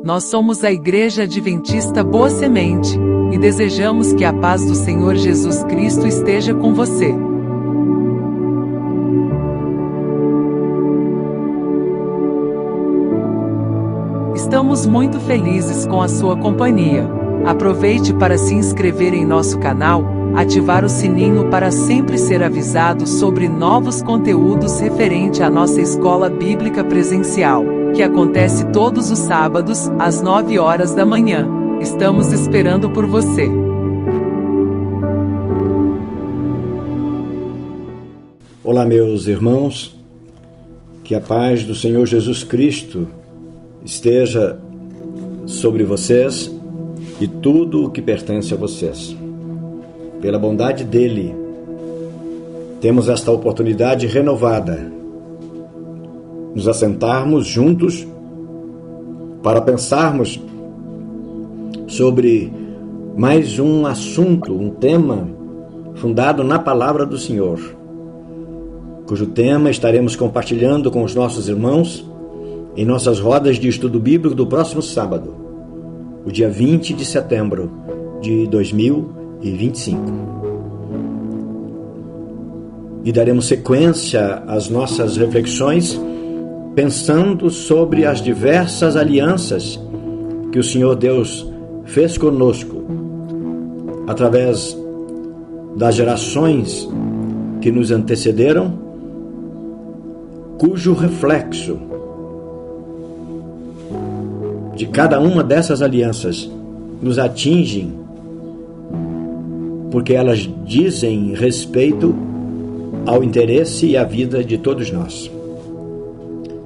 Nós somos a Igreja Adventista Boa Semente, e desejamos que a paz do Senhor Jesus Cristo esteja com você. Estamos muito felizes com a sua companhia. Aproveite para se inscrever em nosso canal, ativar o sininho para sempre ser avisado sobre novos conteúdos referente à nossa escola bíblica presencial, que acontece todos os sábados, às 9 horas da manhã. Estamos esperando por você. Olá, meus irmãos, que a paz do Senhor Jesus Cristo esteja sobre vocês e tudo o que pertence a vocês. Pela bondade dele, temos esta oportunidade renovada, nos assentarmos juntos para pensarmos sobre mais um assunto, um tema fundado na palavra do Senhor, cujo tema estaremos compartilhando com os nossos irmãos em nossas rodas de estudo bíblico do próximo sábado, o dia 20 de setembro de 2025. E daremos sequência às nossas reflexões pensando sobre as diversas alianças que o Senhor Deus fez conosco através das gerações que nos antecederam, cujo reflexo de cada uma dessas alianças nos atingem, porque elas dizem respeito ao interesse e à vida de todos nós.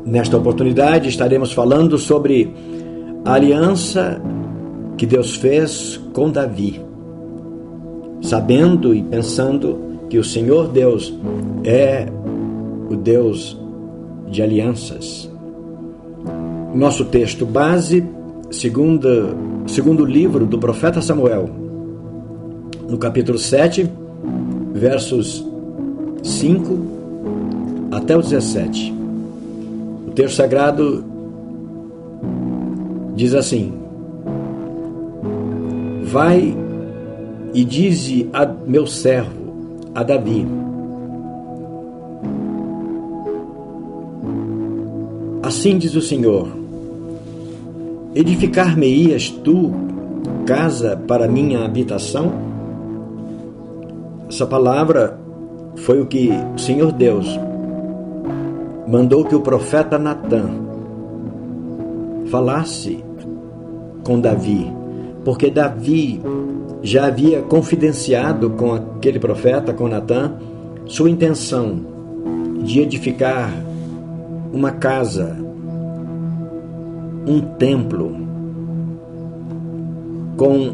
Nesta oportunidade estaremos falando sobre a aliança que Deus fez com Davi, sabendo e pensando que o Senhor Deus é o Deus de alianças. Nosso texto base, segundo livro do profeta Samuel, no capítulo 7, versos 5 até o 17. O texto sagrado diz assim: Vai e dize a meu servo, a Davi: Assim diz o Senhor: Edificar-me-ias tu casa para minha habitação? Essa palavra foi o que o Senhor Deus mandou que o profeta Natã falasse com Davi, porque Davi já havia confidenciado com aquele profeta, com Natã, sua intenção de edificar uma casa, um templo, com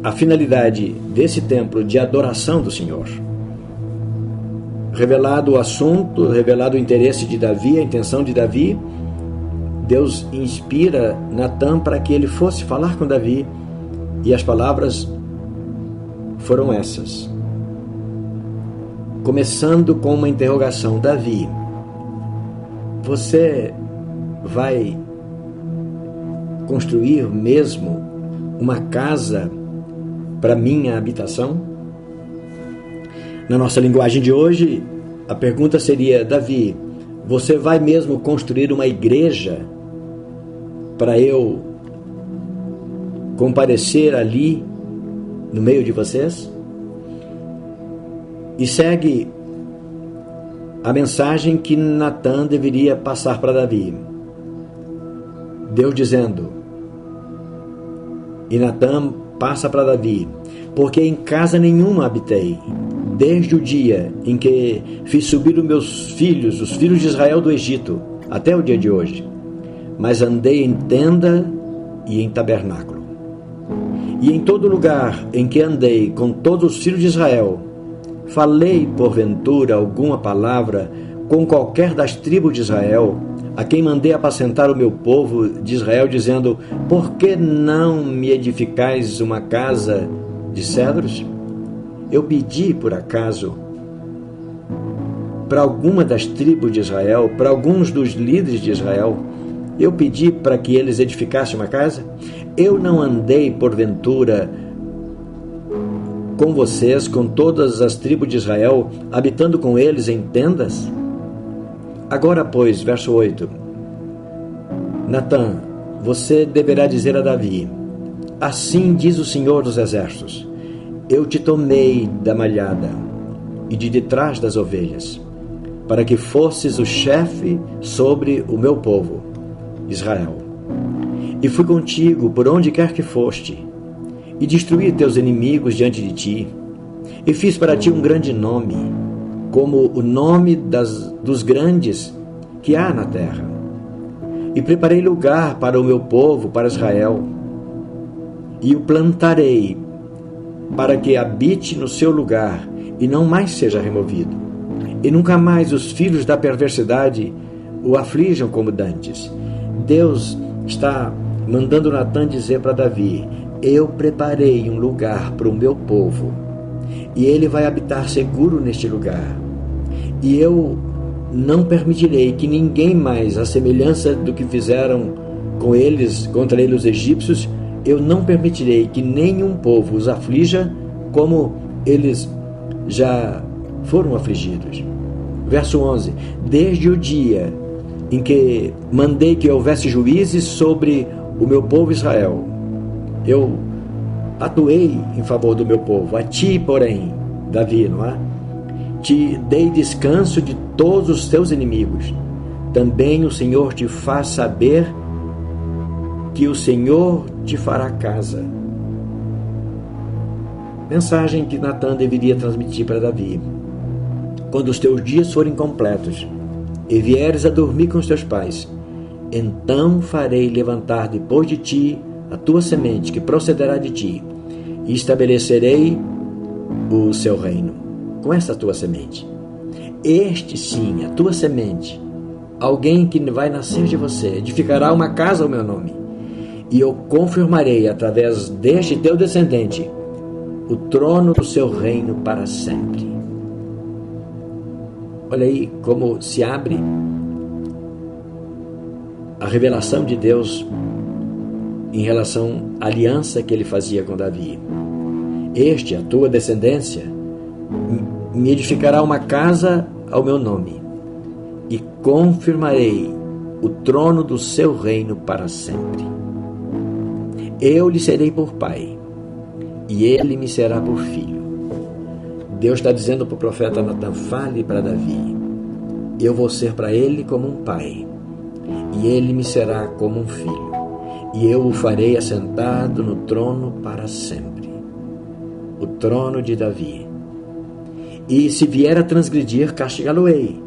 a finalidade desse templo de adoração do Senhor. Revelado o assunto, revelado o interesse de Davi, a intenção de Davi, Deus inspira Natã para que ele fosse falar com Davi, e as palavras foram essas. Começando com uma interrogação: Davi, você vai construir mesmo uma casa para minha habitação? Na nossa linguagem de hoje, a pergunta seria: Davi, você vai mesmo construir uma igreja para eu comparecer ali no meio de vocês? E segue a mensagem que Natã deveria passar para Davi. Deus dizendo, e Natã passa para Davi: Porque em casa nenhuma habitei, desde o dia em que fiz subir os filhos de Israel do Egito, até o dia de hoje, mas andei em tenda e em tabernáculo. E em todo lugar em que andei com todos os filhos de Israel, falei porventura alguma palavra com qualquer das tribos de Israel, a quem mandei apacentar o meu povo de Israel, dizendo: Por que não me edificais uma casa de cedros? Eu pedi, por acaso, para alguma das tribos de Israel, para alguns dos líderes de Israel, eu pedi para que eles edificassem uma casa? Eu não andei, porventura, com vocês, com todas as tribos de Israel, habitando com eles em tendas? Agora, pois, verso 8. Natã, você deverá dizer a Davi: assim diz o Senhor dos Exércitos, eu te tomei da malhada e de detrás das ovelhas, para que fosses o chefe sobre o meu povo, Israel. E fui contigo por onde quer que foste, e destruí teus inimigos diante de ti, e fiz para ti um grande nome, como o nome dos grandes que há na terra. E preparei lugar para o meu povo, para Israel, e o plantarei, para que habite no seu lugar, e não mais seja removido. E nunca mais os filhos da perversidade o aflijam como dantes. Deus está mandando Natã dizer para Davi: eu preparei um lugar para o meu povo, e ele vai habitar seguro neste lugar. E eu não permitirei que ninguém mais, à semelhança do que fizeram com eles, contra eles os egípcios, eu não permitirei que nenhum povo os aflija como eles já foram afligidos. Verso 11. Desde o dia em que mandei que houvesse juízes sobre o meu povo Israel, eu atuei em favor do meu povo. A ti, porém, Davi, não é? Te dei descanso de todos os teus inimigos. Também o Senhor te faz saber que o Senhor te fará casa. Mensagem que Natã deveria transmitir para Davi: quando os teus dias forem completos e vieres a dormir com os teus pais, então farei levantar depois de ti a tua semente, que procederá de ti, e estabelecerei o seu reino com essa tua semente. Este sim, a tua semente, alguém que vai nascer de você, edificará uma casa ao meu nome, e eu confirmarei através deste teu descendente o trono do seu reino para sempre. Olha aí como se abre a revelação de Deus em relação à aliança que ele fazia com Davi. Este, a tua descendência, me edificará uma casa ao meu nome, e confirmarei o trono do seu reino para sempre. Eu lhe serei por pai, e ele me será por filho. Deus está dizendo para o profeta Natã: fale para Davi, eu vou ser para ele como um pai, e ele me será como um filho, e eu o farei assentado no trono para sempre, o trono de Davi. E se vier a transgredir, castigá-lo-ei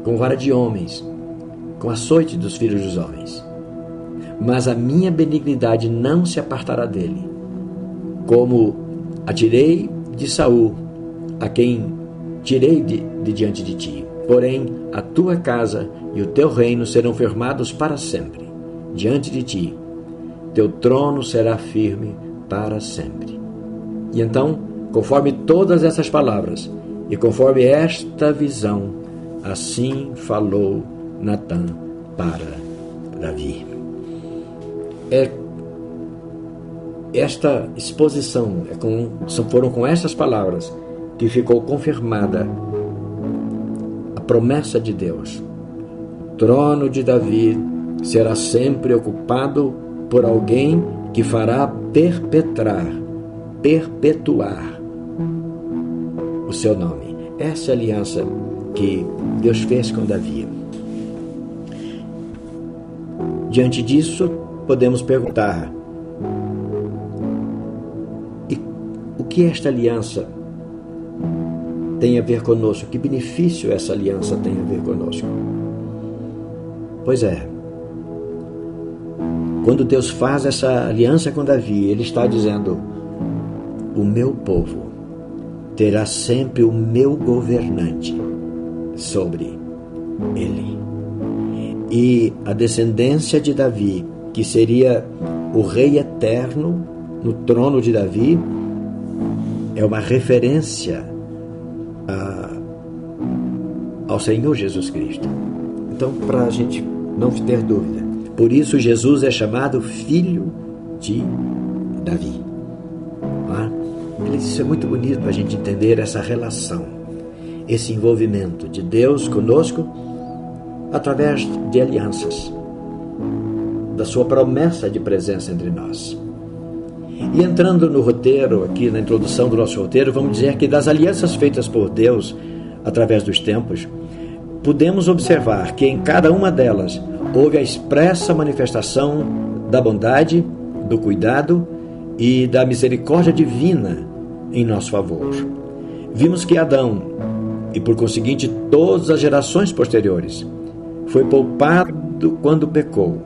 com vara de homens, com açoite dos filhos dos homens. Mas a minha benignidade não se apartará dele, como a tirei de Saul, a quem tirei de diante de ti. Porém, a tua casa e o teu reino serão firmados para sempre diante de ti. Teu trono será firme para sempre. E então, conforme todas essas palavras e conforme esta visão, assim falou Natã para Davi. Esta exposição, foram com estas palavras que ficou confirmada a promessa de Deus. O trono de Davi será sempre ocupado por alguém que fará perpetuar o seu nome. Essa é a aliança que Deus fez com Davi. Diante disso, podemos perguntar: o que esta aliança tem a ver conosco? Que benefício essa aliança tem a ver conosco? Pois é, quando Deus faz essa aliança com Davi, Ele está dizendo: o meu povo terá sempre o meu governante sobre ele. E a descendência de Davi, que seria o rei eterno no trono de Davi, é uma referência ao Senhor Jesus Cristo. Então, para a gente não ter dúvida, Por isso Jesus é chamado filho de Davi. Isso é muito bonito para a gente entender essa relação, esse envolvimento de Deus conosco através de alianças, da sua promessa de presença entre nós. E entrando no roteiro, aqui na introdução do nosso roteiro, vamos dizer que das alianças feitas por Deus através dos tempos, podemos observar que em cada uma delas houve a expressa manifestação da bondade, do cuidado e da misericórdia divina em nosso favor. Vimos que Adão, e por conseguinte todas as gerações posteriores, foi poupado quando pecou.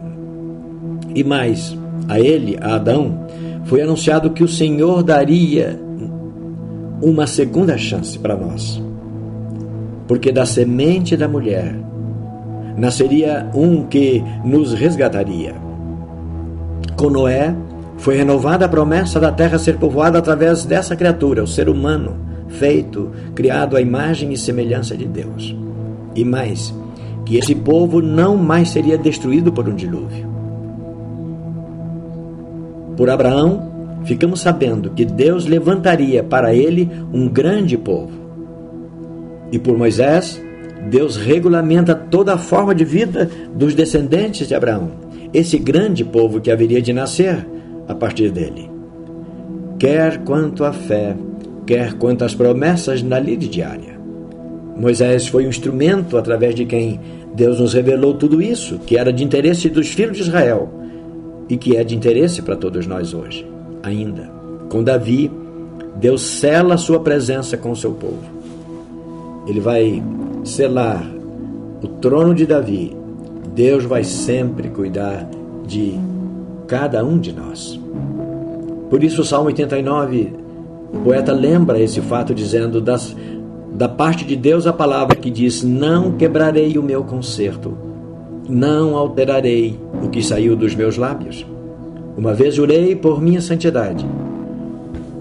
E mais, a ele, a Adão, foi anunciado que o Senhor daria uma segunda chance para nós. Porque da semente da mulher nasceria um que nos resgataria. Com Noé, foi renovada a promessa da terra ser povoada através dessa criatura, o ser humano, feito, criado à imagem e semelhança de Deus. E mais, que esse povo não mais seria destruído por um dilúvio. Por Abraão, ficamos sabendo que Deus levantaria para ele um grande povo. E por Moisés, Deus regulamenta toda a forma de vida dos descendentes de Abraão, esse grande povo que haveria de nascer a partir dele. Quer quanto à fé, quer quanto às promessas na lide diária. Moisés foi um instrumento através de quem Deus nos revelou tudo isso, que era de interesse dos filhos de Israel e que é de interesse para todos nós hoje, ainda. Com Davi, Deus sela a sua presença com o seu povo. Ele vai selar o trono de Davi. Deus vai sempre cuidar de cada um de nós. Por isso o Salmo 89, o poeta lembra esse fato dizendo da parte de Deus a palavra que diz: não quebrarei o meu concerto, não alterarei o que saiu dos meus lábios. Uma vez jurei por minha santidade,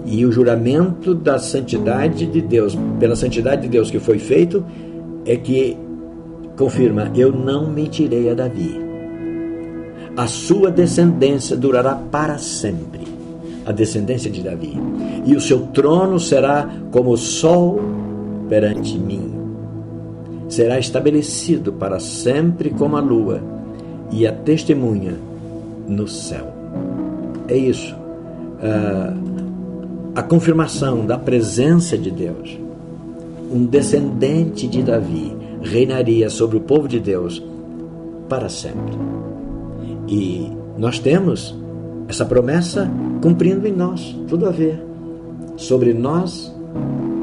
e o juramento da santidade de Deus, pela santidade de Deus que foi feito, é que confirma: eu não mentirei a Davi. A sua descendência durará para sempre, a descendência de Davi, e o seu trono será como o sol perante mim. Será estabelecido para sempre como a lua e a testemunha no céu. É isso, a confirmação da presença de Deus. Um descendente de Davi reinaria sobre o povo de Deus para sempre. E nós temos essa promessa cumprindo em nós, tudo a ver. Sobre nós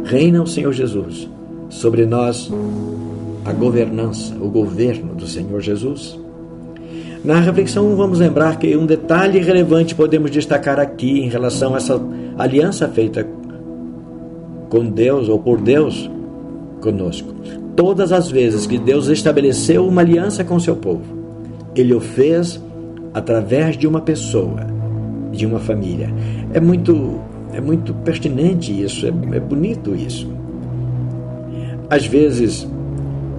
reina o Senhor Jesus, sobre nós a governança, o governo do Senhor Jesus. Na reflexão vamos lembrar que um detalhe relevante podemos destacar aqui em relação a essa aliança feita com Deus ou por Deus conosco. Todas as vezes que Deus estabeleceu uma aliança com seu povo, Ele o fez através de uma pessoa, de uma família. É muito pertinente isso, é bonito isso. Às vezes,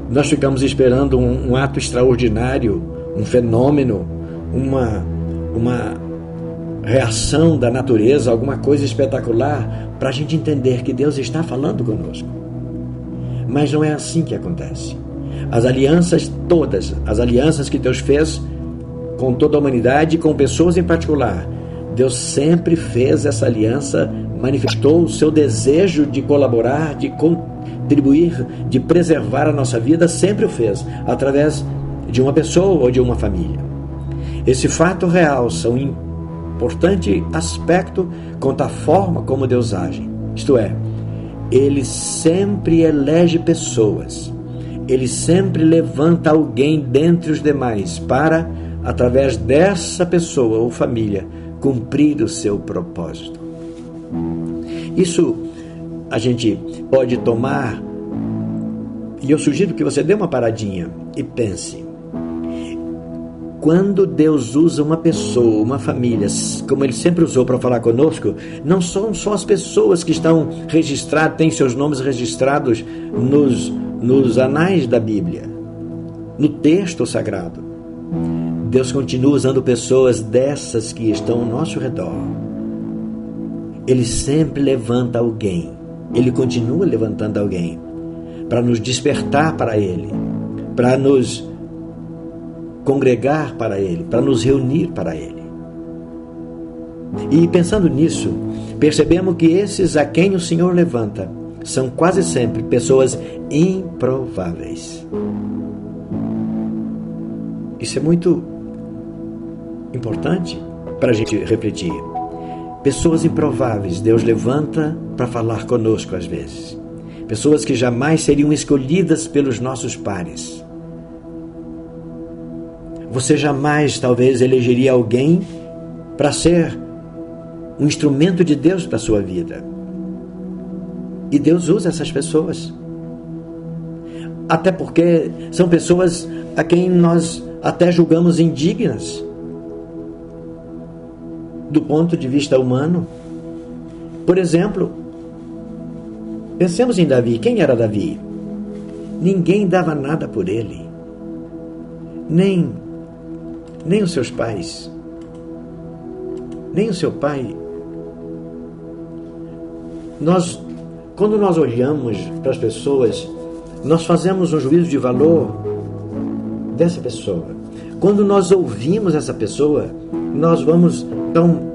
nós ficamos esperando um ato extraordinário, um fenômeno, uma reação da natureza, alguma coisa espetacular, para a gente entender que Deus está falando conosco. Mas não é assim que acontece. As alianças todas, as alianças que Deus fez com toda a humanidade e com pessoas em particular, Deus sempre fez essa aliança, manifestou o seu desejo de colaborar, de contribuir, de preservar a nossa vida, sempre o fez, através de uma pessoa ou de uma família. Esse fato real são um importante aspecto quanto à forma como Deus age. Isto é, Ele sempre elege pessoas, Ele sempre levanta alguém dentre os demais para, através dessa pessoa ou família, cumprir o seu propósito. Isso a gente pode tomar, e eu sugiro que você dê uma paradinha e pense. Quando Deus usa uma pessoa, uma família, como Ele sempre usou para falar conosco, não são só as pessoas que estão registradas, têm seus nomes registrados nos anais da Bíblia, no texto sagrado. Deus continua usando pessoas dessas que estão ao nosso redor. Ele sempre levanta alguém. Ele continua levantando alguém para nos despertar para Ele, para nos congregar para Ele, para nos reunir para Ele. E pensando nisso, percebemos que esses a quem o Senhor levanta são quase sempre pessoas improváveis. Isso é muito importante para a gente refletir. Pessoas improváveis Deus levanta para falar conosco às vezes. Pessoas que jamais seriam escolhidas pelos nossos pares. Você jamais, talvez, elegeria alguém para ser um instrumento de Deus para a sua vida. E Deus usa essas pessoas. Até porque são pessoas a quem nós até julgamos indignas do ponto de vista humano. Por exemplo, pensemos em Davi. Quem era Davi? Ninguém dava nada por ele. Nem os seus pais. Nem o seu pai. Quando nós olhamos para as pessoas, nós fazemos um juízo de valor dessa pessoa. Quando nós ouvimos essa pessoa, nós vamos então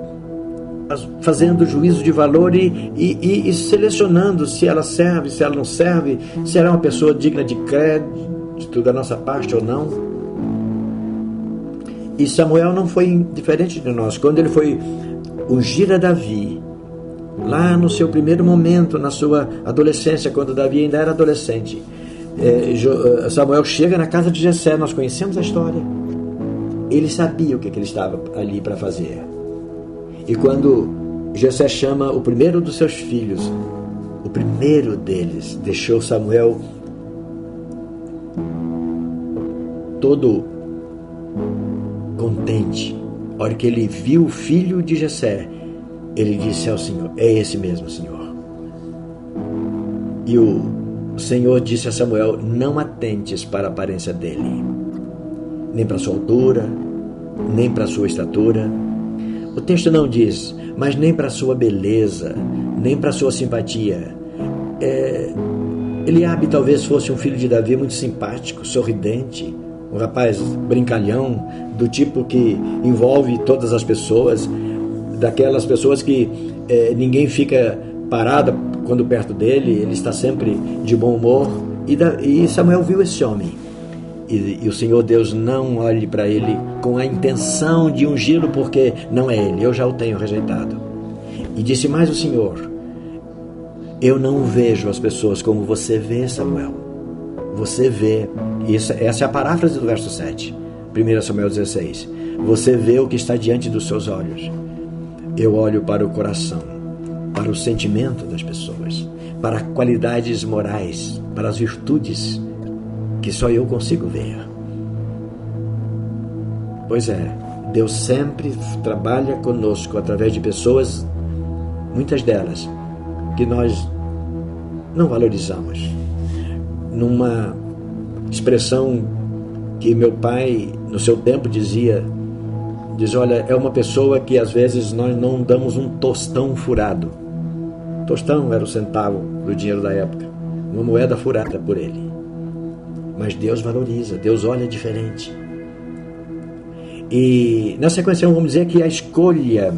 fazendo juízo de valor e selecionando se ela serve, se ela não serve, se ela é uma pessoa digna de crédito da nossa parte ou não. E Samuel não foi diferente de nós. Quando ele foi ungir a Davi, lá no seu primeiro momento, na sua adolescência, quando Davi ainda era adolescente, Samuel chega na casa de Jessé. Nós conhecemos a história. Ele sabia o que ele estava ali para fazer. E quando Jessé chama o primeiro dos seus filhos, o primeiro deles deixou Samuel todo contente. A hora que ele viu o filho de Jessé, ele disse ao Senhor: é esse mesmo, Senhor. E o Senhor disse a Samuel: não atentes para a aparência dele, nem para a sua altura, nem para a sua estatura. O texto não diz, mas nem para a sua beleza, nem para a sua simpatia. Eliabe talvez fosse um filho de Davi muito simpático, sorridente, um rapaz brincalhão, do tipo que envolve todas as pessoas, daquelas pessoas que ninguém fica parada quando perto dele, ele está sempre de bom humor. E Samuel viu esse homem. E o Senhor Deus não olhe para ele com a intenção de ungí-lo, porque não é ele, eu já o tenho rejeitado. E disse mais o Senhor: eu não vejo as pessoas como você vê, Samuel. Você vê, essa é a paráfrase do verso 7, 1 Samuel 16. Você vê o que está diante dos seus olhos. Eu olho para o coração, para o sentimento das pessoas, para qualidades morais, para as virtudes que só eu consigo ver. Pois é, Deus sempre trabalha conosco através de pessoas, muitas delas, que nós não valorizamos. Numa expressão que meu pai, no seu tempo, diz: olha, é uma pessoa que às vezes nós não damos um tostão furado. Tostão era o centavo do dinheiro da época, uma moeda furada por ele. Mas Deus valoriza, Deus olha diferente. E na sequência vamos dizer que a escolha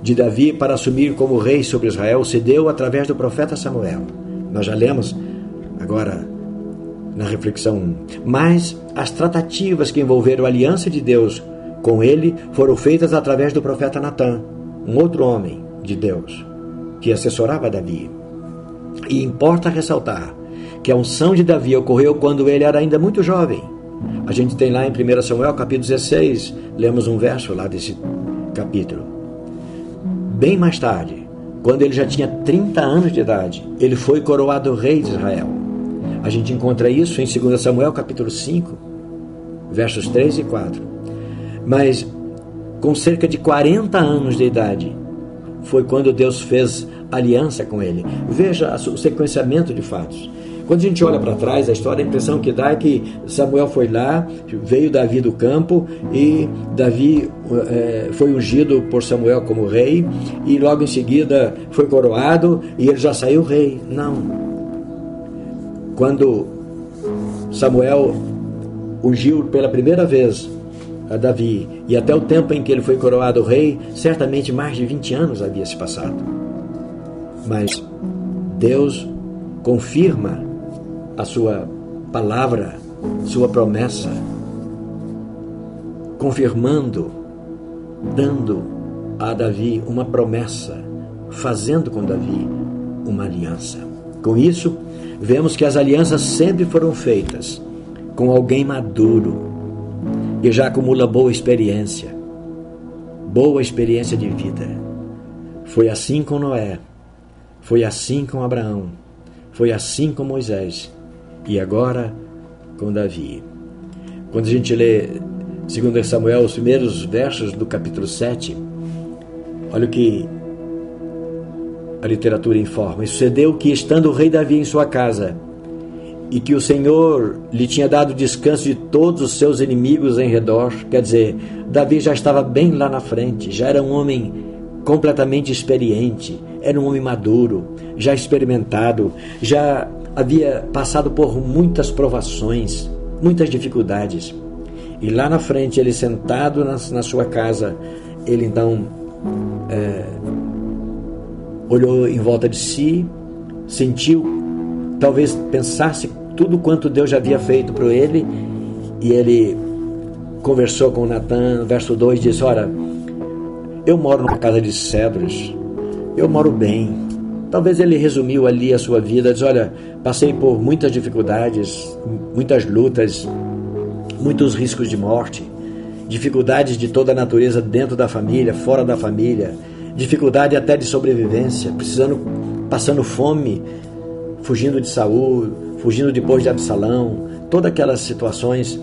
de Davi para assumir como rei sobre Israel se deu através do profeta Samuel. Nós já lemos agora na reflexão 1. Mas as tratativas que envolveram a aliança de Deus com ele foram feitas através do profeta Natã, um outro homem de Deus que assessorava Davi. E importa ressaltar que a unção de Davi ocorreu quando ele era ainda muito jovem. A gente tem lá em 1 Samuel capítulo 16, lemos um verso lá desse capítulo. Bem mais tarde, quando ele já tinha 30 anos de idade, ele foi coroado rei de Israel. A gente encontra isso em 2 Samuel capítulo 5, versos 3 e 4. Mas com cerca de 40 anos de idade, foi quando Deus fez aliança com ele. Veja o sequenciamento de fatos. Quando a gente olha para trás a história, a impressão que dá é que Samuel foi lá, veio Davi do campo e Davi foi ungido por Samuel como rei e logo em seguida foi coroado e ele já saiu rei. Não. Quando Samuel ungiu pela primeira vez a Davi e até o tempo em que ele foi coroado rei, certamente mais de 20 anos havia se passado. Mas Deus confirma a sua palavra, sua promessa, confirmando, dando a Davi uma promessa, fazendo com Davi uma aliança. Com isso, vemos que as alianças sempre foram feitas com alguém maduro, que já acumula boa experiência de vida. Foi assim com Noé, foi assim com Abraão, foi assim com Moisés e agora com Davi. Quando a gente lê 2 Samuel, os primeiros versos do capítulo 7, olha o que a literatura informa. E sucedeu que, estando o rei Davi em sua casa, e que o Senhor lhe tinha dado descanso de todos os seus inimigos em redor, quer dizer, Davi já estava bem lá na frente, já era um homem completamente experiente, era um homem maduro, já experimentado, já havia passado por muitas provações, muitas dificuldades. E lá na frente, ele sentado na sua casa, ele então olhou em volta de si, sentiu, talvez pensasse tudo quanto Deus já havia feito para ele, e ele conversou com Natã, verso 2, disse: olha, eu moro numa casa de cedros, eu moro bem. Talvez ele resumiu ali a sua vida, diz: olha, passei por muitas dificuldades, muitas lutas, muitos riscos de morte, dificuldades de toda a natureza dentro da família, fora da família, dificuldade até de sobrevivência, passando fome, fugindo de Saul, fugindo depois de Absalão, todas aquelas situações.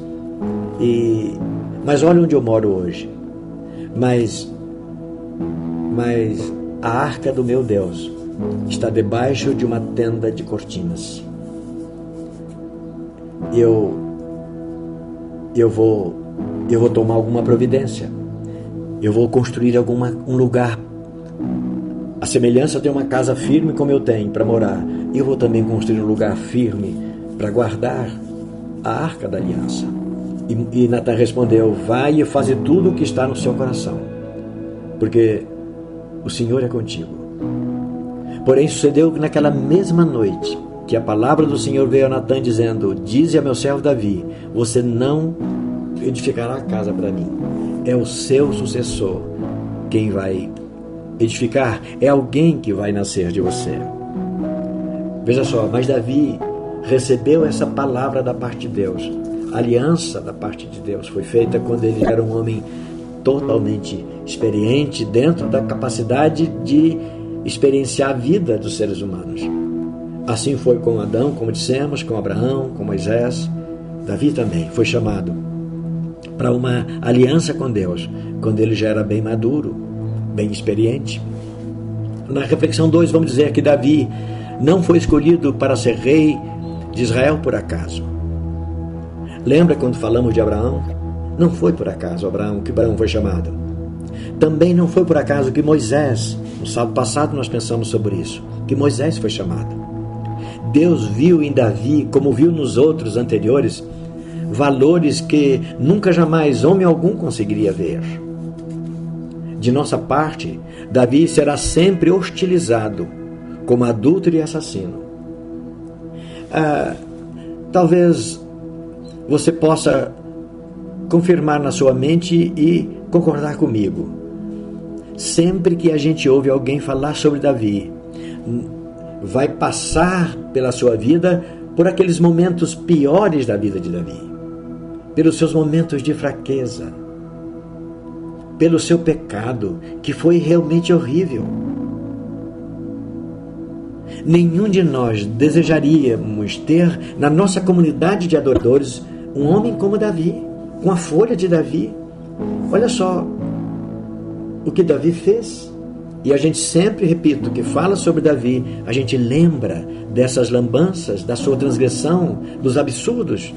Mas olha onde eu moro hoje. Mas a arca do meu Deus está debaixo de uma tenda de cortinas. Eu vou tomar alguma providência. Eu vou construir um lugar, a semelhança de uma casa firme como eu tenho para morar. Eu vou também construir um lugar firme para guardar a arca da aliança. E Natã respondeu: vai e faze tudo o que está no seu coração, porque o Senhor é contigo. Porém sucedeu que naquela mesma noite que a palavra do Senhor veio a Natã dizendo: dize a meu servo Davi, você não edificará a casa para mim, é o seu sucessor quem vai edificar, é alguém que vai nascer de você. Veja só, mas Davi recebeu essa palavra da parte de Deus. A aliança da parte de Deus foi feita quando ele era um homem totalmente experiente dentro da capacidade de experienciar a vida dos seres humanos. Assim foi com Adão, como dissemos, com Abraão, com Moisés. Davi também foi chamado para uma aliança com Deus, quando ele já era bem maduro, bem experiente. Na reflexão 2, vamos dizer que Davi não foi escolhido para ser rei de Israel por acaso. Lembra quando falamos de Abraão? Não foi por acaso que Abraão foi chamado. Também não foi por acaso que Moisés, no sábado passado nós pensamos sobre isso, que Moisés foi chamado. Deus viu em Davi, como viu nos outros anteriores, valores que nunca jamais homem algum conseguiria ver. De nossa parte, Davi será sempre hostilizado como adúltero e assassino. Talvez você possa confirmar na sua mente e concordar comigo. Sempre que a gente ouve alguém falar sobre Davi, vai passar pela sua vida por aqueles momentos piores da vida de Davi, pelos seus momentos de fraqueza, pelo seu pecado, que foi realmente horrível. Nenhum de nós desejaríamos ter na nossa comunidade de adoradores um homem como Davi, com a folha de Davi. Olha só o que Davi fez. E a gente sempre, repito, que fala sobre Davi, a gente lembra dessas lambanças, da sua transgressão, dos absurdos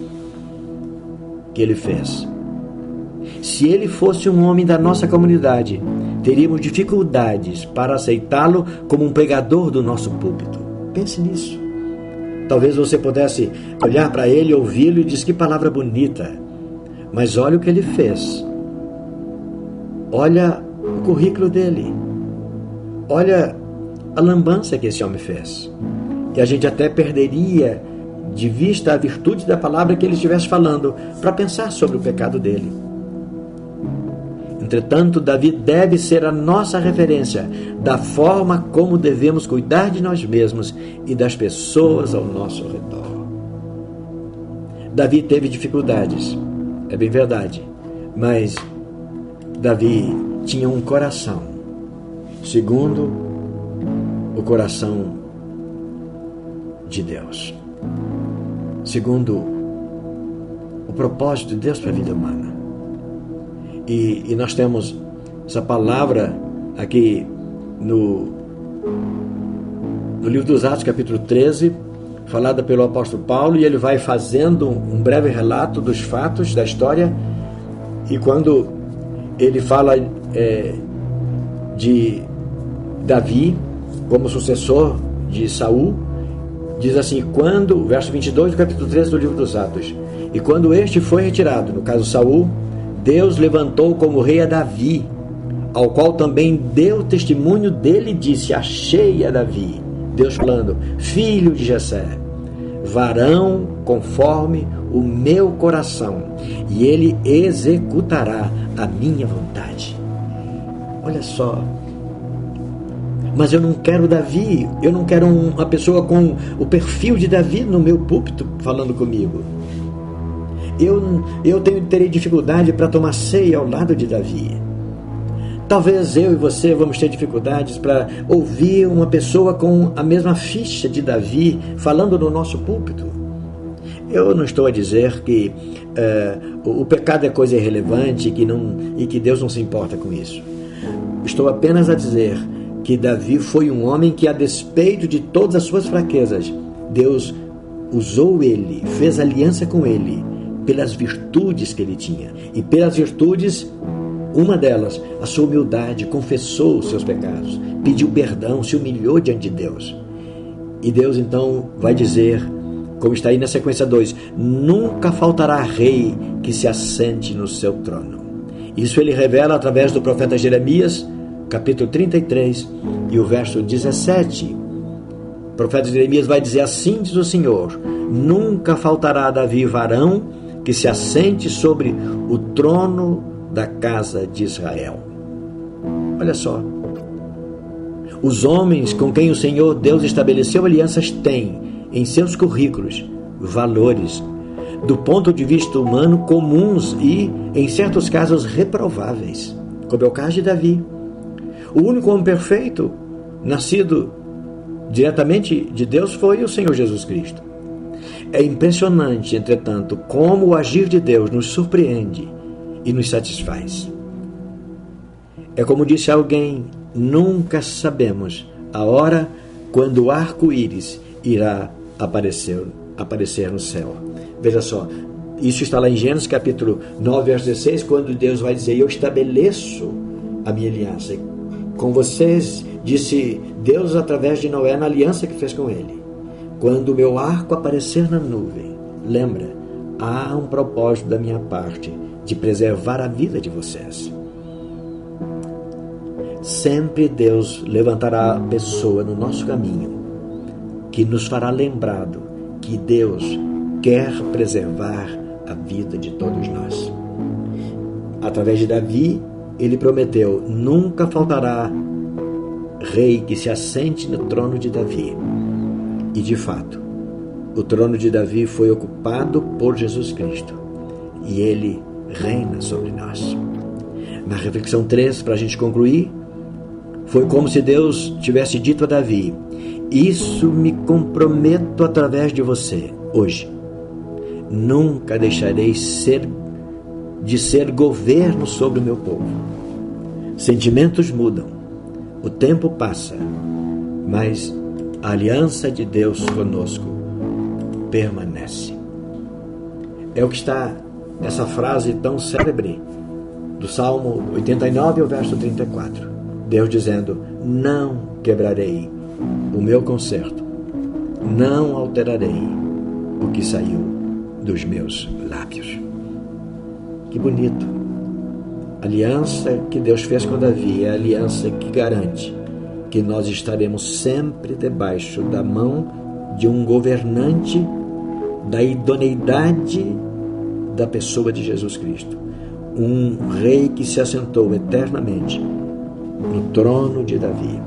que ele fez. Se ele fosse um homem da nossa comunidade, teríamos dificuldades para aceitá-lo como um pregador do nosso púlpito. Pense nisso. Talvez você pudesse olhar para ele, ouvi-lo e dizer: que palavra bonita. Mas olha o que ele fez. Olha o currículo dele. Olha a lambança que esse homem fez. E a gente até perderia de vista a virtude da palavra que ele estivesse falando para pensar sobre o pecado dele. Entretanto, Davi deve ser a nossa referência da forma como devemos cuidar de nós mesmos e das pessoas ao nosso redor. Davi teve dificuldades, é bem verdade, mas Davi tinha um coração, segundo o coração de Deus, segundo o propósito de Deus para a vida humana. E nós temos essa palavra aqui no livro dos Atos, capítulo 13, falada pelo apóstolo Paulo, e ele vai fazendo um breve relato dos fatos da história. E quando ele fala de Davi como sucessor de Saul, diz assim, verso 22 do capítulo 13 do livro dos Atos: e quando este foi retirado, no caso Saul, Deus levantou como rei a Davi, ao qual também deu testemunho dele e disse: achei a Davi, Deus falando, filho de Jessé, varão conforme o meu coração, e ele executará a minha vontade. Olha só. Mas eu não quero Davi, eu não quero uma pessoa com o perfil de Davi no meu púlpito falando comigo. Eu terei dificuldade para tomar ceia ao lado de Davi. Talvez eu e você vamos ter dificuldades para ouvir uma pessoa com a mesma ficha de Davi falando no nosso púlpito. Eu não estou a dizer que o pecado é coisa irrelevante e que Deus não se importa com isso. Estou apenas a dizer que Davi foi um homem que, a despeito de todas as suas fraquezas, Deus usou ele, fez aliança com ele, pelas virtudes que ele tinha. E pelas virtudes, uma delas, a sua humildade, confessou os seus pecados, pediu perdão, se humilhou diante de Deus. E Deus então vai dizer, como está aí na sequência 2, nunca faltará rei que se assente no seu trono. Isso ele revela através do profeta Jeremias, capítulo 33 e o verso 17. O profeta Jeremias vai dizer: assim diz o Senhor, nunca faltará a Davi varão que se assente sobre o trono da casa de Israel. Olha só. Os homens com quem o Senhor Deus estabeleceu alianças têm em seus currículos valores, do ponto de vista humano, comuns e, em certos casos, reprováveis, como é o caso de Davi. O único homem perfeito, nascido diretamente de Deus, foi o Senhor Jesus Cristo. É impressionante, entretanto, como o agir de Deus nos surpreende e nos satisfaz. É como disse alguém, nunca sabemos a hora quando o arco-íris irá aparecer no céu. Veja só, isso está lá em Gênesis capítulo 9, verso 16, quando Deus vai dizer: eu estabeleço a minha aliança com vocês, disse Deus através de Noé na aliança que fez com ele. Quando o meu arco aparecer na nuvem, lembra, há um propósito da minha parte de preservar a vida de vocês. Sempre Deus levantará a pessoa no nosso caminho que nos fará lembrado que Deus quer preservar a vida de todos nós. Através de Davi, ele prometeu: nunca faltará rei que se assente no trono de Davi. E de fato, o trono de Davi foi ocupado por Jesus Cristo e ele reina sobre nós. Na reflexão 3, para a gente concluir, foi como se Deus tivesse dito a Davi: isso me comprometo através de você hoje. Nunca deixarei de ser governo sobre o meu povo. Sentimentos mudam, O tempo passa, mas a aliança de Deus conosco permanece. É o que está essa frase tão célebre do Salmo 89, o verso 34. Deus dizendo: não quebrarei o meu concerto, não alterarei o que saiu dos meus lábios. Que bonito! A aliança que Deus fez com Davi é a aliança que garante que nós estaremos sempre debaixo da mão de um governante, da idoneidade da pessoa de Jesus Cristo. Um rei que se assentou eternamente no trono de Davi.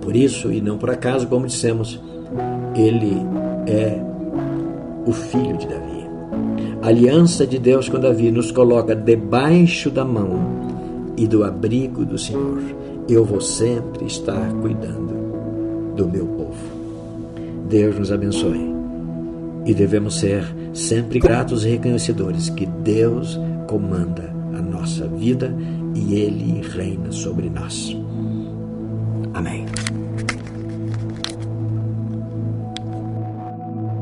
Por isso, e não por acaso, como dissemos, ele é o filho de Davi. A aliança de Deus com Davi nos coloca debaixo da mão e do abrigo do Senhor. Eu vou sempre estar cuidando do meu povo. Deus nos abençoe. E devemos ser sempre gratos e reconhecedores que Deus comanda a nossa vida e Ele reina sobre nós. Amém.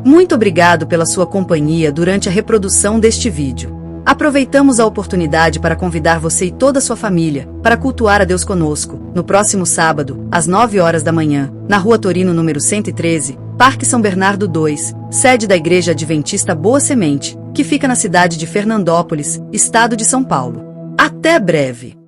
Muito obrigado pela sua companhia durante a reprodução deste vídeo. Aproveitamos a oportunidade para convidar você e toda a sua família para cultuar a Deus conosco, no próximo sábado, às 9 horas da manhã, na Rua Torino número 113, Parque São Bernardo 2, sede da Igreja Adventista Boa Semente, que fica na cidade de Fernandópolis, estado de São Paulo. Até breve!